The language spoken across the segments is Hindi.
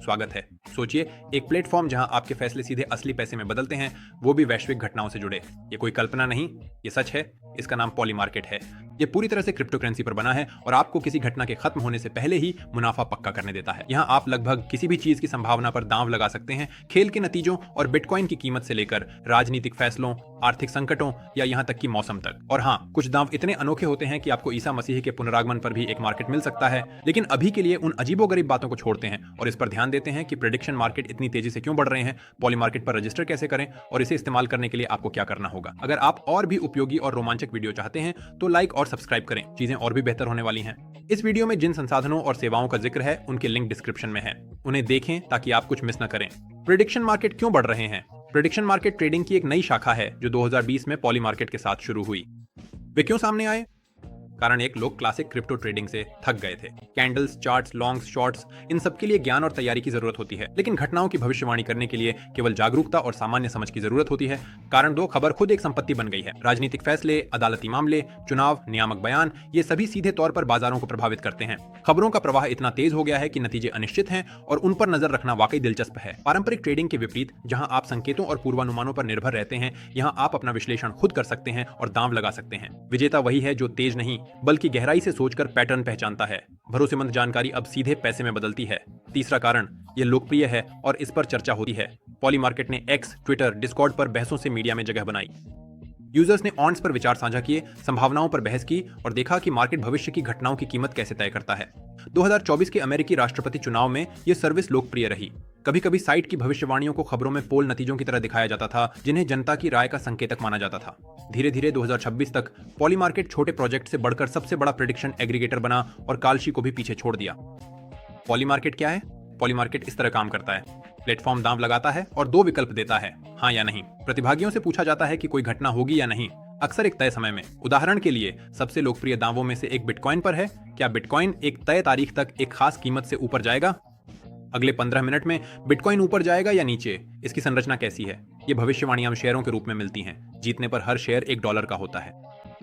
स्वागत है। सोचिए, एक प्लेटफॉर्म जहां आपके फैसले सीधे असली पैसे में बदलते हैं, वो भी वैश्विक घटनाओं से जुड़े। ये कोई कल्पना नहीं, ये सच है। इसका नाम पॉली मार्केट है। ये पूरी तरह से क्रिप्टो करेंसी पर बना है और आपको किसी घटना के खत्म होने से पहले ही मुनाफा पक्का करने देता है। यहाँ आप लगभग किसी भी चीज की संभावना पर दांव लगा सकते हैं, खेल के नतीजों और बिटकॉइन की कीमत से लेकर राजनीतिक फैसलों, आर्थिक संकटों या यहाँ तक कि मौसम तक। और हाँ, कुछ दांव इतने अनोखे होते हैं कि आपको ईसा मसीह के पुनरागमन पर भी एक मार्केट मिल सकता है। लेकिन अभी के लिए उन अजीबोगरीब बातों को छोड़ते हैं और इस पर ध्यान देते हैं कि प्रेडिक्शन मार्केट इतनी तेजी से क्यों बढ़ रहे हैं, पॉली मार्केट पर रजिस्टर कैसे करें और इसे इस्तेमाल करने के लिए आपको क्या करना होगा। अगर आप और भी उपयोगी और रोमांचक वीडियो चाहते हैं तो लाइक और सब्सक्राइब करें, चीजें और भी बेहतर होने वाली हैं। इस वीडियो में जिन संसाधनों और सेवाओं का जिक्र है उनके लिंक डिस्क्रिप्शन में है, उन्हें देखें ताकि आप कुछ मिस न करें। प्रेडिक्शन मार्केट क्यों बढ़ रहे हैं? प्रेडिक्शन मार्केट ट्रेडिंग की एक नई शाखा है जो 2020 में पॉली मार्केट के साथ शुरू हुई। वे क्यों सामने आए? कारण एक, लोग क्लासिक क्रिप्टो ट्रेडिंग से थक गए थे। कैंडल्स, चार्ट्स, लॉन्ग्स, शॉर्ट्स, इन सब के लिए ज्ञान और तैयारी की जरूरत होती है, लेकिन घटनाओं की भविष्यवाणी करने के लिए केवल जागरूकता और सामान्य समझ की जरूरत होती है। कारण दो, खबर खुद एक संपत्ति बन गई है। राजनीतिक फैसले, अदालती मामले, चुनाव, नियामक बयान, ये सभी सीधे तौर पर बाजारों को प्रभावित करते हैं। खबरों का प्रवाह इतना तेज हो गया है कि नतीजे अनिश्चित हैं और उन पर नजर रखना वाकई दिलचस्प है। पारंपरिक ट्रेडिंग के विपरीत, जहां आप संकेतों और पूर्वानुमानों पर निर्भर रहते हैं, यहां आप अपना विश्लेषण खुद कर सकते हैं और दांव लगा सकते हैं। विजेता वही है जो तेज नहीं बल्कि गहराई सोचकर पैटर्न पहचानता है। भरोसेमंद जानकारी अब सीधे पैसे में बदलती है। तीसरा कारण, यह लोकप्रिय है और इस पर चर्चा होती है। पॉली मार्केट ने एक्स, ट्विटर, डिस्कॉर्ड पर बहसों से मीडिया में जगह बनाई। यूजर्स ने ऑन्ट्स पर विचार साझा किए, संभावनाओं पर बहस की और देखा कि मार्केट भविष्य की घटनाओं की कीमत कैसे तय करता है। 2024 के अमेरिकी राष्ट्रपति चुनाव में यह सर्विस लोकप्रिय रही। कभी कभी साइट की भविष्यवाणियों को खबरों में पोल नतीजों की तरह दिखाया जाता था, जिन्हें जनता की राय का संकेतक माना जाता था। धीरे धीरे 2026 तक पॉली मार्केट छोटे प्रोजेक्ट से बढ़कर सबसे बड़ा प्रेडिक्शन एग्रीगेटर बना और कालशी को भी पीछे छोड़ दिया। पॉली मार्केट क्या है? पॉली मार्केट इस तरह काम करता है। प्लेटफॉर्म दांव लगाता है और दो विकल्प देता है, हाँ या नहीं। प्रतिभागियों से पूछा जाता है कि कोई घटना होगी या नहीं, अक्सर एक तय समय में। उदाहरण के लिए, सबसे लोकप्रिय दावों में से एक बिटकॉइन पर है। क्या बिटकॉइन एक तय तारीख तक एक खास कीमत से ऊपर जाएगा? अगले 15 मिनट में बिटकॉइन ऊपर जाएगा या नीचे? इसकी संरचना कैसी है? ये भविष्यवाणियां शेयरों के रूप में मिलती हैं। जीतने पर हर शेयर $1 का होता है।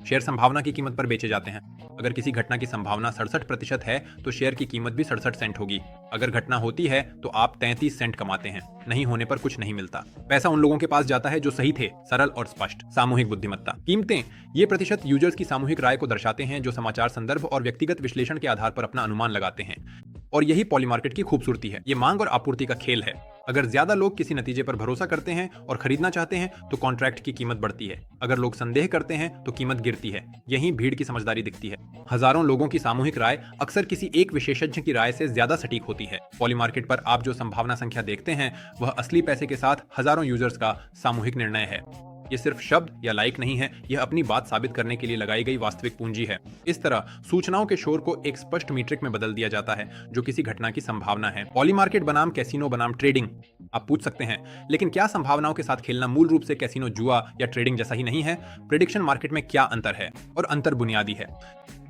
शेयर संभावना की कीमत पर बेचे जाते हैं। अगर किसी घटना की संभावना 67% है तो शेयर की कीमत भी 67 सेंट होगी। अगर घटना होती है तो आप 33 सेंट कमाते हैं। नहीं होने पर कुछ नहीं मिलता। पैसा उन लोगों के पास जाता है जो सही थे, सरल और स्पष्ट। सामूहिक बुद्धिमत्ता। कीमतें, ये प्रतिशत यूजर्स की सामूहिक राय को दर्शाते हैं जो समाचार संदर्भ और व्यक्तिगत विश्लेषण के आधार पर अपना अनुमान लगाते हैं। और यही पॉली मार्केट की खूबसूरती है। ये मांग और आपूर्ति का खेल है। अगर ज्यादा लोग किसी नतीजे पर भरोसा करते हैं और खरीदना चाहते हैं तो कॉन्ट्रैक्ट की कीमत बढ़ती है। अगर लोग संदेह करते हैं तो कीमत गिरती है। यही भीड़ की समझदारी दिखती है। हजारों लोगों की सामूहिक राय अक्सर किसी एक विशेषज्ञ की राय से ज्यादा सटीक होती है। पॉली मार्केट पर आप जो संभावना संख्या देखते हैं वह असली पैसे के साथ हजारों यूजर्स का सामूहिक निर्णय है। ये सिर्फ शब्द या लाइक नहीं है, यह अपनी बात साबित करने के लिए लगाई गई वास्तविक पूंजी है। इस तरह सूचनाओं के शोर को एक स्पष्ट मीट्रिक में बदल दिया जाता है जो किसी घटना की संभावना है। पॉली मार्केट बनाम कैसीनो बनाम ट्रेडिंग। आप पूछ सकते हैं, लेकिन क्या संभावनाओं के साथ खेलना मूल रूप से कैसीनो, जुआ या ट्रेडिंग जैसा ही नहीं है? प्रेडिक्शन मार्केट में क्या अंतर है? और अंतर बुनियादी है।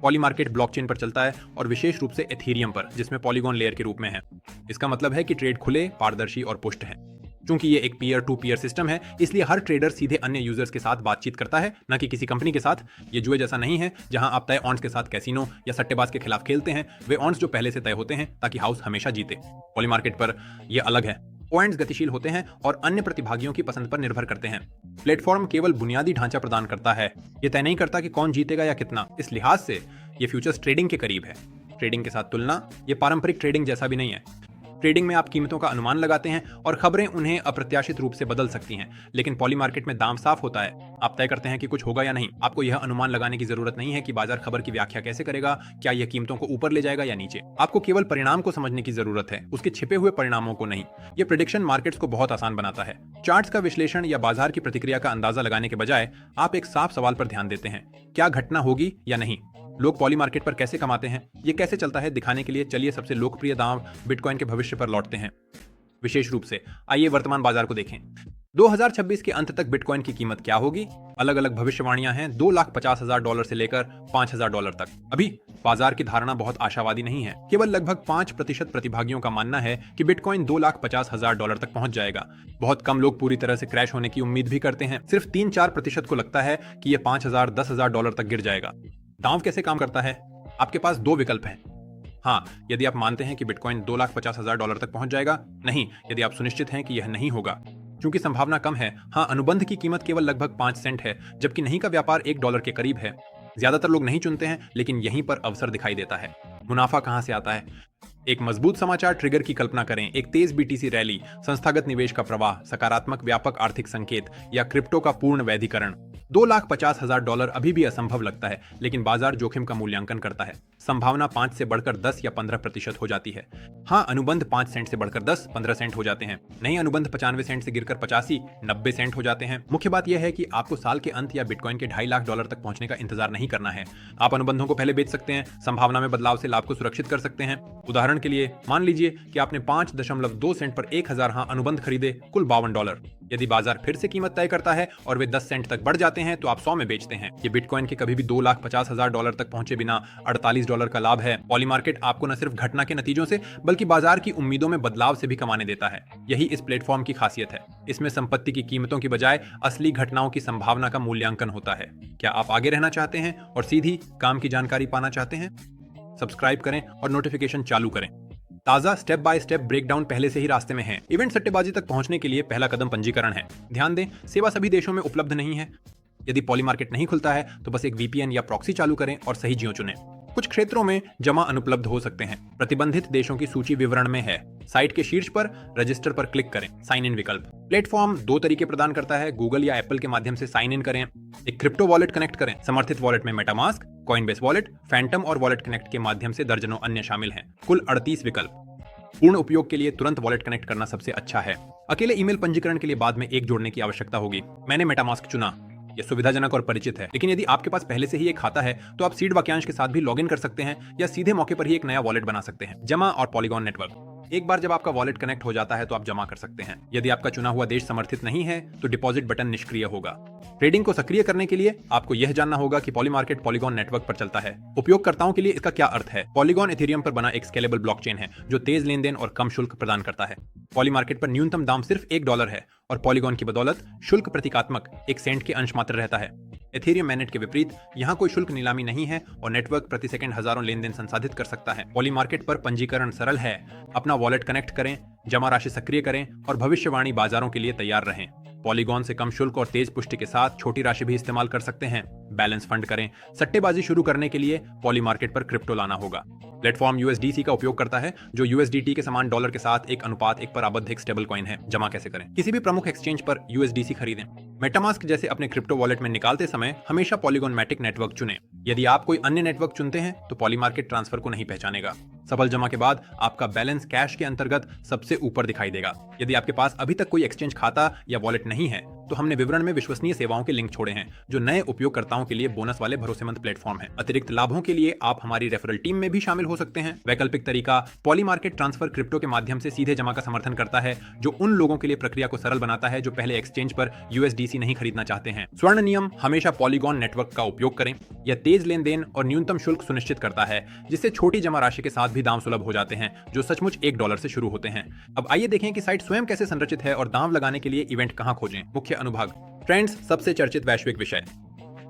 पॉली मार्केट ब्लॉकचेन पर चलता है और विशेष रूप से एथेरियम पर, जिसमें पॉलीगॉन लेयर के रूप में है। इसका मतलब है कि ट्रेड खुले, पारदर्शी और पुष्ट है। चूंकि ये एक पीयर टू पीयर सिस्टम है, इसलिए हर ट्रेडर सीधे अन्य यूजर्स के साथ बातचीत करता है, न कि किसी कंपनी के साथ। ये जुए जैसा नहीं है जहां आप तय ऑन्ट्स के साथ कैसीनो या सट्टेबाज के खिलाफ खेलते हैं। वे ऑन्ट्स जो पहले से तय होते हैं ताकि हाउस हमेशा जीते। पॉली मार्केट पर यह अलग है। पॉइंट्स गतिशील होते हैं और अन्य प्रतिभागियों की पसंद पर निर्भर करते हैं। प्लेटफॉर्म केवल बुनियादी ढांचा प्रदान करता है, यह तय नहीं करता कि कौन जीतेगा या कितना। इस लिहाज से यह फ्यूचर्स ट्रेडिंग के करीब है। ट्रेडिंग के साथ तुलना, यह पारंपरिक ट्रेडिंग जैसा भी नहीं है। ट्रेडिंग में आप कीमतों का अनुमान लगाते हैं और खबरें उन्हें अप्रत्याशित रूप से बदल सकती हैं, लेकिन पॉली मार्केट में दाम साफ होता है। आप तय करते हैं कि कुछ होगा या नहीं। आपको यह अनुमान लगाने की जरूरत नहीं है कि बाजार खबर की व्याख्या कैसे करेगा, क्या यह कीमतों को ऊपर ले जाएगा या नीचे। आपको केवल परिणाम को समझने की जरूरत है, उसके छिपे हुए परिणामों को नहीं। यह प्रेडिक्शन मार्केट्स को बहुत आसान बनाता है। चार्ट्स का विश्लेषण या बाजार की प्रतिक्रिया का अंदाजा लगाने के बजाय आप एक साफ सवाल पर ध्यान देते हैं, क्या घटना होगी या नहीं। लोग पॉली मार्केट पर कैसे कमाते हैं, ये कैसे चलता है दिखाने के लिए चलिए सबसे लोकप्रिय दांव बिटकॉइन के भविष्य पर लौटते हैं। विशेष रूप से आइए वर्तमान बाजार को देखें। 2026 के अंत तक बिटकॉइन की कीमत क्या होगी? अलग अलग भविष्यवाणियां हैं, $2,50,000 से लेकर $5,000 तक। अभी बाजार की धारणा बहुत आशावादी नहीं है। केवल लगभग 5% प्रतिभागियों का मानना है कि बिटकॉइन $2,50,000 तक पहुंच जाएगा। बहुत कम लोग पूरी तरह से क्रैश होने की उम्मीद भी करते हैं। सिर्फ 3-4% को लगता है कि यह $5,000-10,000 तक गिर जाएगा। दांव कैसे काम करता है? आपके पास दो विकल्प हैं, हाँ, यदि आप मानते हैं कि बिटकॉइन $2,50,000 तक पहुंच जाएगा। नहीं, यदि आप सुनिश्चित हैं कि यह नहीं होगा। क्योंकि संभावना कम है। हाँ, अनुबंध की कीमत केवल लगभग 5 सेंट है, जबकि नहीं का व्यापार $1 के करीब है। ज्यादातर लोग नहीं चुनते हैं, लेकिन यहीं पर अवसर दिखाई देता है। मुनाफा कहां से आता है? एक मजबूत समाचार ट्रिगर की कल्पना करें, एक तेज बीटीसी रैली, संस्थागत निवेश का प्रवाह, सकारात्मक व्यापक आर्थिक संकेत या क्रिप्टो का पूर्ण वैधीकरण। $2,50,000 अभी भी असंभव लगता है, लेकिन बाजार जोखिम का मूल्यांकन करता है। संभावना 5 से बढ़कर 10 या 15% हो जाती है। हाँ, अनुबंध 5 सेंट से बढ़कर 10-15 सेंट हो जाते हैं। नहीं, अनुबंध 95 सेंट से गिरकर 85-90 सेंट हो जाते हैं। मुख्य बात यह है कि आपको साल के अंत या बिटकॉइन के $2.5 लाख तक पहुंचने का इंतजार नहीं करना है। आप अनुबंधों को पहले बेच सकते हैं, संभावना में बदलाव से लाभ को सुरक्षित कर सकते हैं। उदाहरण के लिए मान लीजिए कि आपने 5.2 सेंट पर 1000 अनुबंध खरीदे, कुल $52। यदि बाजार फिर से कीमत तय करता है और वे 10 सेंट तक बढ़ जाते हैं तो आप 100 में बेचते हैं। ये बिटकॉइन के कभी भी $2,50,000 तक पहुंचे बिना $48 का लाभ है। पॉली मार्केट आपको न सिर्फ घटना के नतीजों से बल्कि बाजार की उम्मीदों में बदलाव से भी कमाने देता है। यही इस प्लेटफॉर्म की खासियत है। इसमें संपत्ति की कीमतों की बजाय असली घटनाओं की संभावना का मूल्यांकन होता है। क्या आप आगे रहना चाहते हैं और सीधी काम की जानकारी पाना चाहते हैं? सब्सक्राइब करें और नोटिफिकेशन चालू करें। ताजा स्टेप बाय स्टेप ब्रेकडाउन पहले से ही रास्ते में है। इवेंट सट्टेबाजी तक पहुंचने के लिए पहला कदम पंजीकरण है। ध्यान दें, सेवा सभी देशों में उपलब्ध नहीं है। यदि पॉली मार्केट नहीं खुलता है तो बस एक वीपीएन या प्रॉक्सी चालू करें और सही जियो चुनें। कुछ क्षेत्रों में जमा अनुपलब्ध हो सकते हैं। प्रतिबंधित देशों की सूची विवरण में है। साइट के शीर्ष पर रजिस्टर पर क्लिक करें। साइन इन विकल्प। प्लेटफॉर्म 2 तरीके प्रदान करता है। गूगल या एप्पल के माध्यम से साइन इन करें। एक क्रिप्टो वॉलेट कनेक्ट करें। समर्थित वॉलेट में मेटामास्क, कॉइनबेस वॉलेट, फैंटम और वॉलेट कनेक्ट के माध्यम से दर्जनों अन्य शामिल हैं। कुल 38 विकल्प। पूर्ण उपयोग के लिए तुरंत वॉलेट कनेक्ट करना सबसे अच्छा है। अकेले ईमेल पंजीकरण के लिए बाद में एक जोड़ने की आवश्यकता होगी। मैंने मेटामास्क चुना। यह सुविधाजनक और परिचित है, लेकिन यदि आपके पास पहले से ही एक खाता है तो आप सीड वाक्यांश के साथ भी लॉगिन कर सकते हैं या सीधे मौके पर ही एक नया वॉलेट बना सकते हैं। जमा और पॉलीगॉन नेटवर्क। एक बार जब आपका वॉलेट कनेक्ट हो जाता है तो आप जमा कर सकते हैं। यदि आपका चुना हुआ देश समर्थित नहीं है तो डिपॉजिट बटन निष्क्रिय होगा। ट्रेडिंग को सक्रिय करने के लिए आपको यह जानना होगा कि पॉली मार्केट पॉलीगॉन नेटवर्क पर चलता है। उपयोगकर्ताओं के लिए इसका क्या अर्थ है? पॉलीगॉन इथेरियम पर बना एक स्केलेबल ब्लॉकचेन है जो तेज लेन देन और कम शुल्क प्रदान करता है। पॉली मार्केट पर न्यूनतम दाम सिर्फ $1 है और पॉलीगॉन की बदौलत शुल्क प्रतीकात्मक 1 सेंट के अंश मात्र रहता है। एथेरियम मैनेट के विपरीत यहाँ कोई शुल्क नीलामी नहीं है और नेटवर्क प्रति सेकंड हजारों लेन देन संसाधित कर सकता है। पॉली मार्केट पर पंजीकरण सरल है। अपना वॉलेट कनेक्ट करें, जमा राशि सक्रिय करें और भविष्यवाणी बाजारों के लिए तैयार रहें। पॉलीगॉन से कम शुल्क और तेज पुष्टि के साथ छोटी राशि भी इस्तेमाल कर सकते हैं। बैलेंस फंड करें। सट्टेबाजी शुरू करने के लिए पॉली मार्केट पर क्रिप्टो लाना होगा। प्लेटफॉर्म USDC का उपयोग करता है जो USDT के समान डॉलर के साथ 1:1 पर आबद्ध एक स्टेबल कॉइन है। जमा कैसे करें? किसी भी प्रमुख एक्सचेंज पर USDC खरीदें। मेटामास्क जैसे अपने क्रिप्टो वॉलेट में निकालते समय हमेशा पॉलीगॉन मैटिक नेटवर्क चुनें। यदि आप कोई अन्य नेटवर्क चुनते हैं तो पॉली मार्केट ट्रांसफर को नहीं पहचानेगा। सफल जमा के बाद आपका बैलेंस कैश के अंतर्गत सबसे ऊपर दिखाई देगा। यदि आपके पास अभी तक कोई एक्सचेंज खाता या वॉलेट नहीं है तो हमने विवरण में विश्वसनीय सेवाओं के लिंक छोड़े हैं जो नए उपयोगकर्ताओं के लिए बोनस वाले भरोसेमंद प्लेटफॉर्म है। अतिरिक्त लाभों के लिए आप हमारी रेफरल टीम में भी शामिल हो सकते हैं। वैकल्पिक तरीका पॉली मार्केट ट्रांसफर क्रिप्टो के माध्यम से सीधे जमा का समर्थन करता है जो उन लोगों के लिए प्रक्रिया को सरल बनाता है जो पहले एक्सचेंज पर USDC नहीं खरीदना चाहते हैं। स्वर्ण नियम, हमेशा पॉलीगॉन नेटवर्क का उपयोग करें। यह तेज लेन देन और न्यूनतम शुल्क सुनिश्चित करता है जिससे छोटी जमा राशि के साथ भी दाम सुलभ हो जाते हैं जो सचमुच $1 से शुरू होते हैं। अब आइए देखें कि साइट स्वयं कैसे संरचित है और दांव लगाने के लिए इवेंट कहां खोजें। मुख्य अनुभाग। ट्रेंड्स, सबसे चर्चित वैश्विक विषय।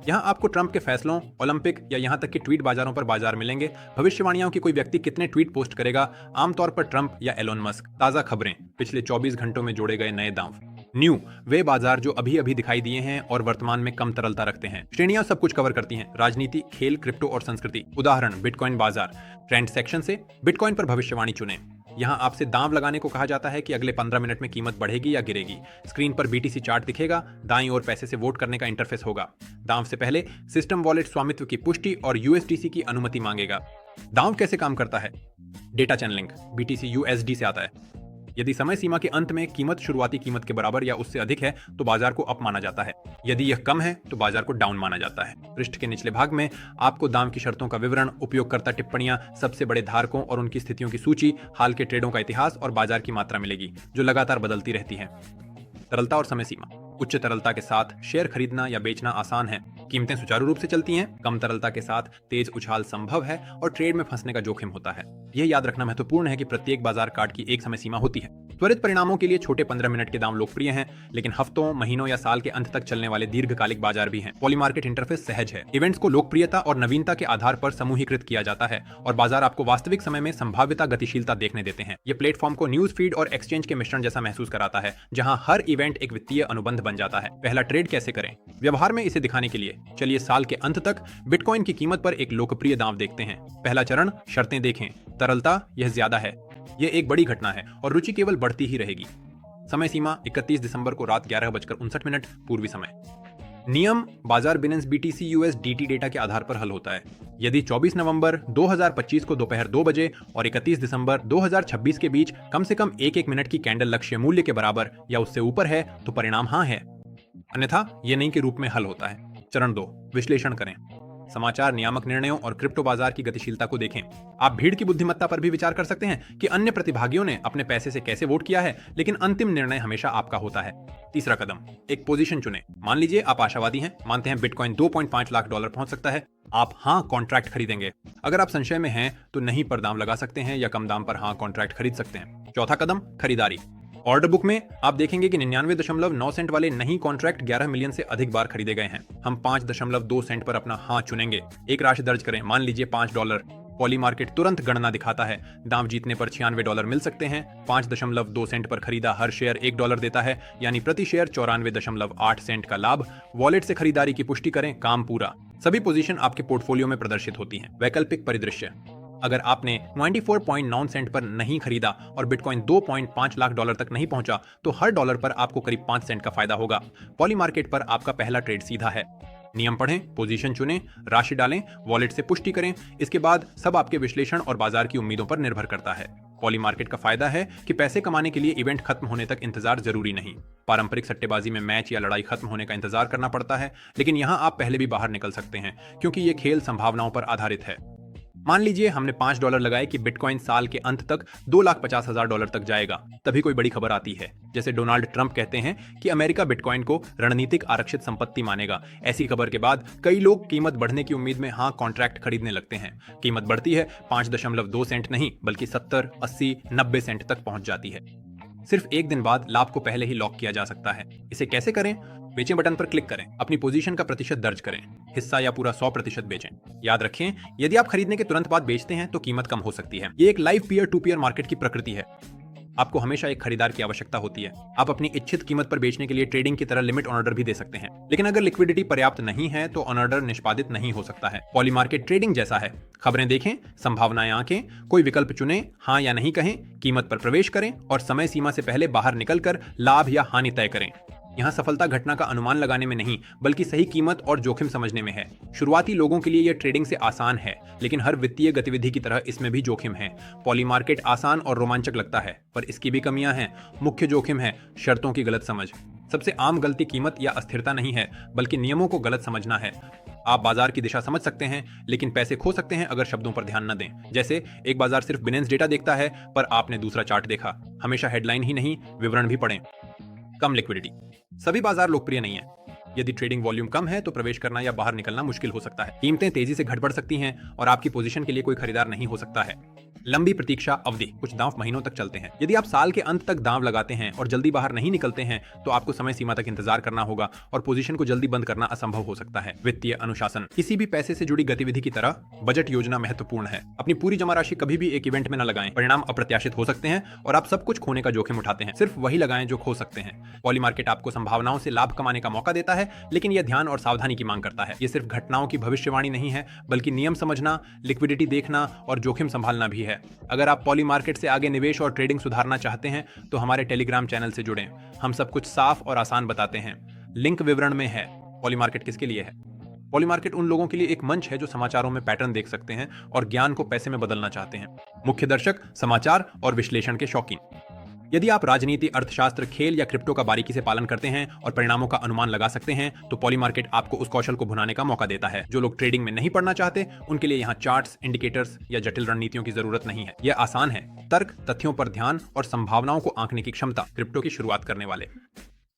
यहाँ आपको ट्रंप के फैसलों, ओलंपिक या यहाँ तक कि ट्वीट बाजारों पर बाजार मिलेंगे। भविष्यवाणियों की कोई व्यक्ति कितने ट्वीट पोस्ट करेगा, आमतौर पर ट्रंप या एलोन मस्क। ताजा खबरें, पिछले 24 घंटों में जोड़े गए नए दांव। न्यू, वे बाजार जो अभी अभी दिखाई दिए हैं और वर्तमान में कम तरलता रखते हैं। श्रेणियां सब कुछ कवर करती हैं, राजनीति, खेल, क्रिप्टो और संस्कृति। उदाहरण, बिटकॉइन बाजार। ट्रेंड सेक्शन से बिटकॉइन पर भविष्यवाणी चुनें। यहाँ आपसे दांव लगाने को कहा जाता है कि अगले 15 मिनट में कीमत बढ़ेगी या गिरेगी। स्क्रीन पर BTC चार्ट दिखेगा। दाईं ओर पैसे से वोट करने का इंटरफेस होगा। दांव से पहले सिस्टम वॉलेट स्वामित्व की पुष्टि और USDC की अनुमति मांगेगा। दांव कैसे काम करता है? Data channelling. BTC USD से आता है। यदि समय सीमा के अंत में कीमत शुरुआती कीमत के बराबर या उससे अधिक है तो बाजार को अप माना जाता है। यदि यह कम है तो बाजार को डाउन माना जाता है। पृष्ठ के निचले भाग में आपको दाम की शर्तों का विवरण, उपयोगकर्ता टिप्पणियां, सबसे बड़े धारकों और उनकी स्थितियों की सूची, हाल के ट्रेडों का इतिहास और बाजार की मात्रा मिलेगी जो लगातार बदलती रहती है। तरलता और समय सीमा। उच्च तरलता के साथ शेयर खरीदना या बेचना आसान है। कीमतें सुचारू रूप से चलती हैं। कम तरलता के साथ तेज उछाल संभव है और ट्रेड में फंसने का जोखिम होता है। यह याद रखना महत्वपूर्ण है कि प्रत्येक बाजार कार्ड की एक समय सीमा होती है। त्वरित परिणामों के लिए छोटे 15 मिनट के दाम लोकप्रिय हैं, लेकिन हफ्तों, महीनों या साल के अंत तक चलने वाले दीर्घकालिक बाजार भी हैं। पॉली मार्केट इंटरफेस सहज है। इवेंट्स को लोकप्रियता और नवीनता के आधार पर समूहीकृत किया जाता है और बाजार आपको वास्तविक समय में संभाव्यता गतिशीलता देखने देते हैं। ये प्लेटफॉर्म को न्यूज फीड और एक्सचेंज के मिश्रण जैसा महसूस कराता है, जहां हर इवेंट एक वित्तीय अनुबंध बन जाता है। पहला ट्रेड कैसे करें? व्यवहार में इसे दिखाने के लिए चलिए साल के अंत तक बिटकॉइन की कीमत पर एक लोकप्रिय दांव देखते हैं। पहला चरण, शर्तें देखें। तरलता, यह ज्यादा है। यह एक बड़ी घटना है और रुचि केवल बढ़ती ही रहेगी। समय सीमा 31 दिसंबर को रात 11:59 पूर्वी समय। नियम बाजार बिनेंस BTC USDT डेटा के आधार पर हल होता है। यदि 24 नवंबर 2025 को दोपहर 2 बजे और 31 दिसंबर 2026 के बीच कम से कम एक मिनट की कैंडल लक्ष्य मूल्य के बराबर या उससे ऊपर है तो परिणाम हाँ है, अन्यथा यह नहीं के रूप में हल होता है। चरण 2, विश्लेषण करें। समाचार, नियामक निर्णयों और क्रिप्टो बाजार की गतिशीलता को देखें। आप भीड़ की बुद्धिमत्ता पर भी विचार कर सकते हैं कि अन्य प्रतिभागियों ने अपने पैसे से कैसे वोट किया है, लेकिन अंतिम निर्णय हमेशा आपका होता है। तीसरा कदम, एक पोजीशन चुनें। मान लीजिए आप आशावादी हैं, मानते हैं बिटकॉइन $2.5 लाख पहुंच सकता है। आप हाँ कॉन्ट्रैक्ट खरीदेंगे। अगर आप संशय में हैं तो नहीं पर दाम लगा सकते हैं या कम दाम पर हाँ कॉन्ट्रैक्ट खरीद सकते हैं। चौथा कदम, खरीदारी। ऑर्डर बुक में आप देखेंगे कि 99.9 सेंट वाले नहीं कॉन्ट्रैक्ट 11 मिलियन से अधिक बार खरीदे गए हैं। हम 5.2 सेंट पर अपना हाँ चुनेंगे। एक राशि दर्ज करें, मान लीजिए $5। पॉली मार्केट तुरंत गणना दिखाता है। दाम जीतने पर $96 मिल सकते हैं। 5.2 सेंट पर खरीदा हर शेयर $1 देता है, यानी प्रति शेयर 94.8 सेंट का लाभ। वॉलेट से खरीदारी की पुष्टि करें, काम पूरा। सभी पोजीशन आपके पोर्टफोलियो में प्रदर्शित होती हैं। वैकल्पिक परिदृश्य, अगर आपने 94.9 सेंट पर नहीं खरीदा और बिटकॉइन $2.5 लाख तक नहीं पहुंचा तो हर डॉलर पर आपको करीब 5 सेंट का फायदा होगा। पॉली मार्केट पर आपका पहला ट्रेड सीधा है। नियम पढ़ें, पोजीशन चुनें, राशि डालें, वॉलेट से पुष्टि करें। इसके बाद सब आपके विश्लेषण और बाजार की उम्मीदों पर निर्भर करता है। पॉली मार्केट का फायदा है कि पैसे कमाने के लिए इवेंट खत्म होने तक इंतजार जरूरी नहीं। पारंपरिक सट्टेबाजी में मैच या लड़ाई खत्म होने का इंतजार करना पड़ता है, लेकिन यहाँ आप पहले भी बाहर निकल सकते हैं क्योंकि ये खेल संभावनाओं पर आधारित है। मान लीजिए हमने $5 लगाए कि बिटकॉइन साल के अंत तक $2,50,000 तक जाएगा। तभी कोई बड़ी खबर आती है, जैसे डोनाल्ड ट्रंप कहते हैं कि अमेरिका बिटकॉइन को रणनीतिक आरक्षित संपत्ति मानेगा। ऐसी खबर के बाद कई लोग कीमत बढ़ने की उम्मीद में हाँ कॉन्ट्रैक्ट खरीदने लगते हैं। कीमत बढ़ती है, 5.2 सेंट नहीं बल्कि 70, 80, 90 सेंट तक पहुंच जाती है। सिर्फ एक दिन बाद लाभ को पहले ही लॉक किया जा सकता है। इसे कैसे करें? बेचें बटन पर क्लिक करें, अपनी पोजीशन का प्रतिशत दर्ज करें, हिस्सा या पूरा 100% बेचें। याद रखें, यदि आप खरीदने के तुरंत बाद बेचते हैं तो कीमत कम हो सकती है। ये एक live peer to peer market की प्रकृति है। आपको हमेशा एक खरीदार की आवश्यकता होती है। आप अपनी इच्छित कीमत पर बेचने के लिए ट्रेडिंग की तरह लिमिट ऑन ऑर्डर भी दे सकते हैं, लेकिन अगर लिक्विडिटी पर्याप्त नहीं है तो ऑन ऑर्डर निष्पादित नहीं हो सकता है। पॉली मार्केट ट्रेडिंग जैसा है। खबरें देखें, संभावनाएं आंकें, कोई विकल्प चुनें, हाँ या नहीं कहें, कीमत पर प्रवेश करें और समय सीमा से पहले बाहर निकलकर लाभ या हानि तय करें। यहाँ सफलता घटना का अनुमान लगाने में नहीं बल्कि सही कीमत और जोखिम समझने में है। शुरुआती लोगों के लिए यह ट्रेडिंग से आसान है, लेकिन हर वित्तीय गतिविधि की तरह इसमें भी जोखिम है। पॉली मार्केट आसान और रोमांचक लगता है, पर इसकी भी कमियां हैं। मुख्य जोखिम है शर्तों की गलत समझ। सबसे आम गलती कीमत या अस्थिरता नहीं है बल्कि नियमों को गलत समझना है। आप बाजार की दिशा समझ सकते हैं, लेकिन पैसे खो सकते हैं अगर शब्दों पर ध्यान न दें। जैसे एक बाजार सिर्फ बिनेंस डेटा देखता है पर आपने दूसरा चार्ट देखा। हमेशा हेडलाइन ही नहीं, विवरण भी पढ़ें। कम लिक्विडिटी, सभी बाजार लोकप्रिय नहीं है। यदि ट्रेडिंग वॉल्यूम कम है तो प्रवेश करना या बाहर निकलना मुश्किल हो सकता है। कीमतें तेजी से घट बढ़ सकती हैं और आपकी पोजीशन के लिए कोई खरीदार नहीं हो सकता है। लंबी प्रतीक्षा अवधि, कुछ दांव महीनों तक चलते हैं। यदि आप साल के अंत तक दांव लगाते हैं और जल्दी बाहर नहीं निकलते हैं तो आपको समय सीमा तक इंतजार करना होगा और पोजीशन को जल्दी बंद करना असंभव हो सकता है। वित्तीय अनुशासन, किसी भी पैसे से जुड़ी गतिविधि की तरह बजट योजना महत्वपूर्ण है। अपनी पूरी जमा राशि कभी भी एक इवेंट में न लगाएं, परिणाम अप्रत्याशित हो सकते हैं और आप सब कुछ खोने का जोखिम उठाते हैं। सिर्फ वही लगाएं जो खो सकते हैं। पॉली मार्केट आपको संभावनाओं से लाभ कमाने का मौका देता है, लेकिन यह ध्यान और सावधानी की मांग करता है। यह सिर्फ घटनाओं की भविष्यवाणी नहीं है बल्कि नियम समझना, लिक्विडिटी देखना और जोखिम संभालना भी है। अगर आप पॉली मार्केट से आगे निवेश और ट्रेडिंग सुधारना चाहते हैं तो हमारे टेलीग्राम चैनल से जुड़ें। हम सब कुछ साफ और आसान बताते हैं। लिंक विवरण में है। पॉली मार्केट किसके लिए है? पॉली मार्केट उन लोगों के लिए एक मंच है जो समाचारों में पैटर्न देख सकते हैं और ज्ञान को पैसे में बदलना चाहते हैं। मुख्य दर्शक समाचार और विश्लेषण के शौकीन। यदि आप राजनीति, अर्थशास्त्र, खेल या क्रिप्टो का बारीकी से पालन करते हैं और परिणामों का अनुमान लगा सकते हैं तो पॉली मार्केट आपको उस कौशल को भुनाने का मौका देता है। जो लोग ट्रेडिंग में नहीं पढ़ना चाहते उनके लिए यहाँ चार्ट्स, इंडिकेटर्स या जटिल रणनीतियों की जरूरत नहीं है। यह आसान है। तर्क, तथ्यों पर ध्यान और संभावनाओं को आंकने की क्षमता, क्रिप्टो की शुरुआत करने वाले।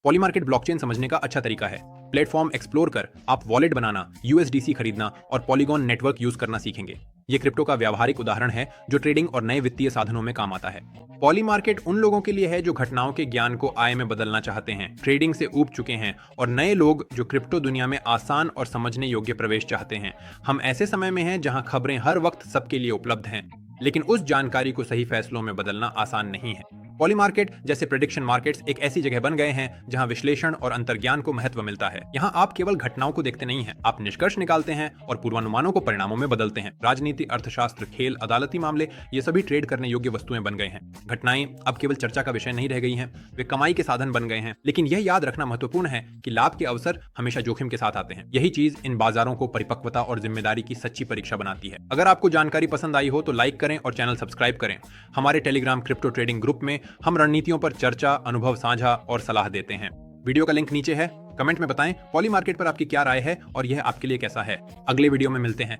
पॉली मार्केट ब्लॉकचेन समझने का अच्छा तरीका है। प्लेटफॉर्म एक्सप्लोर कर आप वॉलेट बनाना, यूएसडीसी खरीदना और पॉलीगॉन नेटवर्क यूज करना सीखेंगे। ये क्रिप्टो का व्यावहारिक उदाहरण है जो ट्रेडिंग और नए वित्तीय साधनों में काम आता है। पॉली मार्केट उन लोगों के लिए है जो घटनाओं के ज्ञान को आय में बदलना चाहते हैं, ट्रेडिंग से ऊब चुके हैं, और नए लोग जो क्रिप्टो दुनिया में आसान और समझने योग्य प्रवेश चाहते हैं। हम ऐसे समय में हैं जहां खबरें हर वक्त सबके लिए उपलब्ध हैं, लेकिन उस जानकारी को सही फैसलों में बदलना आसान नहीं है। पॉली मार्केट जैसे प्रेडिक्शन मार्केट्स एक ऐसी जगह बन गए हैं जहां विश्लेषण और अंतर्ज्ञान को महत्व मिलता है। यहां आप केवल घटनाओं को देखते नहीं हैं, आप निष्कर्ष निकालते हैं और पूर्वानुमानों को परिणामों में बदलते हैं। राजनीति, अर्थशास्त्र, खेल, अदालती मामले, ये सभी ट्रेड करने योग्य वस्तुएं बन गए हैं। घटनाएं अब केवल चर्चा का विषय नहीं रह गई हैं, वे कमाई के साधन बन गए हैं। लेकिन यह याद रखना महत्वपूर्ण है कि लाभ के अवसर हमेशा जोखिम के साथ आते हैं। यही चीज इन बाजारों को परिपक्वता और जिम्मेदारी की सच्ची परीक्षा बनाती है। अगर आपको जानकारी पसंद आई हो तो लाइक करें और चैनल सब्सक्राइब करें। हमारे टेलीग्राम क्रिप्टो ट्रेडिंग ग्रुप में हम रणनीतियों पर चर्चा, अनुभव साझा और सलाह देते हैं। वीडियो का लिंक नीचे है। कमेंट में बताएं पॉली मार्केट पर आपकी क्या राय है और यह आपके लिए कैसा है। अगले वीडियो में मिलते हैं।